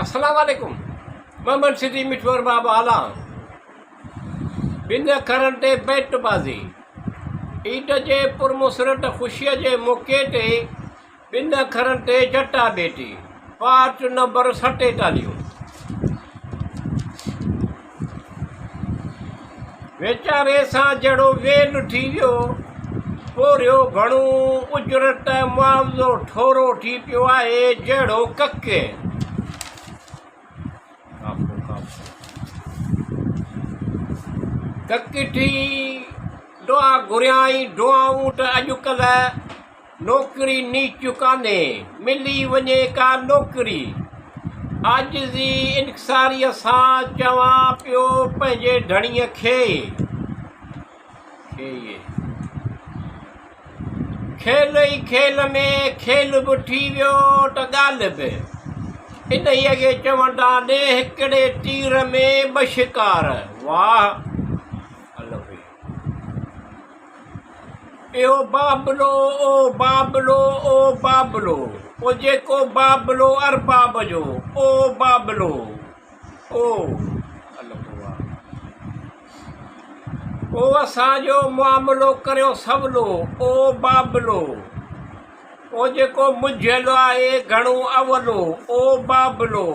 अस्सलाम वालेकुम। मोहम्मद सिटी मिठोर बाबा आला बिन अखरनि ते बैटबाज़ी ईद जे पुरमुसरत ख़ुशीअ जे मौक़े ते बिन अखरनि ते चटाभेटी पार्ट नंबर 47। वेचारे सां जहिड़ो वेल थी वियो पोरियो घणो उजरत मुआवज़ो ठोरो थी पियो आहे जहिड़ो कके। ककिठी दुआ घुरियाई दुआऊं त अॼुकल्ह नौकिरी नीचु कान्हे मिली वञे का नौकिरी। आजिज़ी इनसारीअ सां चवां पियो पंहिंजे धणीअ खे खेल ई खेल में खेल बि थी वियो त ॻाल्हि बि इन्हीअ खे चवंदा ने हिकिड़े तीर में ॿ शिकार। वाह इहो बाबलो ओ बाबलो ओ बाबलो ओ जेको बाबलो अरबाब जो ओ बाबलो ओ असांजो मुआमिलो करियो सवलो ओ बाबलो ओ जेको मुंझियलु आहे घणो अवलो ओ बाबलो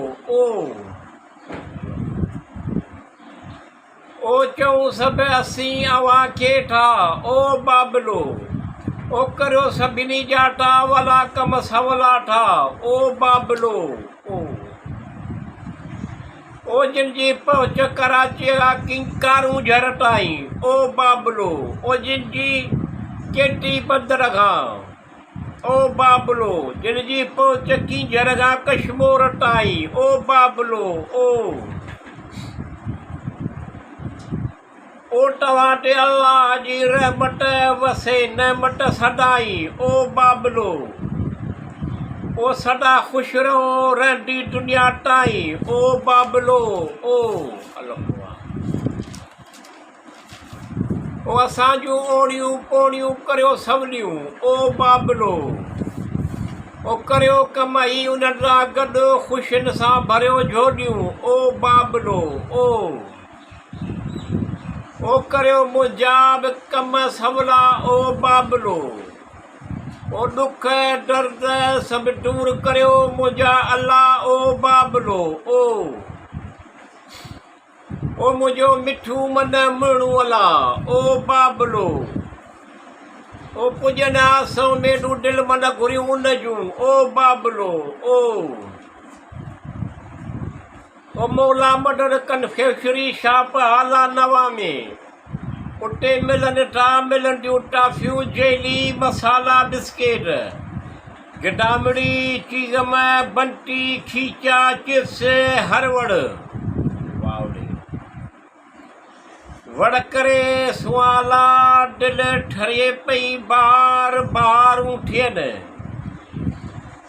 ओ चऊं सभु असीं अवां खे ठा ओ बाबलो ओ करियो सभिनी जा टावला कम सवला ठा ओ बाबलो ओ जिन जी पहुच कराचीअ किंकारूं झरटाई ओ बाबलो ओ जिन जी केटी बदर खां ओ बाबलो जिन जी पहुच कींझर खां कश्मोर ताईं ओ बाबलो ओ तव्हां ते अल्लाह जी रहमत वसे नेमत सदाई ओ बाबलो ओ सदा ख़ुशि रहो रहंदी दुनिया ताईं ओ बाबलो ओ असांजूं ओड़ियूं पोड़ियूं करियो सवलियूं ओ बाबलो ओ करियो कमाई उन्हनि सां गॾु ख़ुशियुनि सां भरियो झोलियूं ओ बाबलो ओ करियो मुंहिंजा बि कम सवला ओ बाबलो ओ दुख दर्द सभु दूर करियो मुंहिंजा अल्लाह ओ बाबलो ओ मुंहिंजो मिठू मन मुणू अला ओ बाबलो ओ पुॼनि आसों मेॾूं दिलि मन घुरियूं उन जूं ओ बाबलो ओ मौला मदद कन्फेक्शनरी शॉप आला नवा में उते मिलनि था मिलंदियूं टॉफियूं जेली मसाला बिस्किट गिदामड़ी चीज़म बंटी खीचा चिप्स हरवड़ वड़ करे सुवाला दिलि ठरे पई बार बारूं थियनि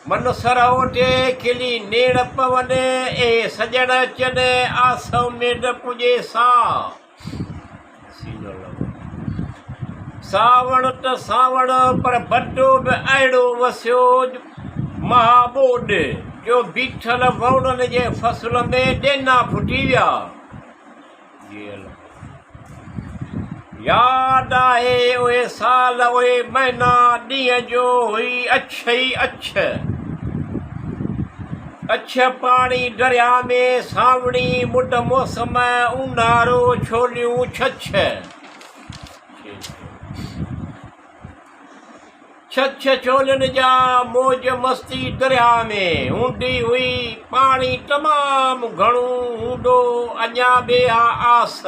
मन सरहो ते खिली नेड़ पवनि ए सजण अचनि आसो में न पुॼे सावण त सावण पर बड्डो बि अहिड़ो वसियो महाबोड जो बीठल वणनि जे फसल में ॾेना फुटी विया। यादि आहे उहे साल उहे महीना ॾींहं जो हुई अछ ई अछ पाणी दरिया में सावणी मुड मौसम ऊन्हारो छोलियूं छछ छोलनि जा मौज मस्ती दरिया में हूंदी हुई पाणी तमामु घणो हूंदो अञा ॿिया आस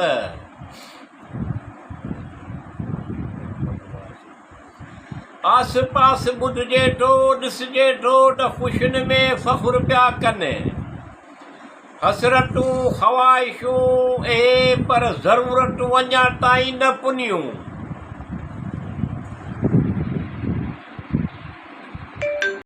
आस पास ॿुधिजे थो ॾिसिजे थो त ख़ुशियुनि में फ़ख़्रु पिया कनि हसरतूं ख़्वाहिशूं पर ज़रूरतूं अञा ताईं न पुनियूं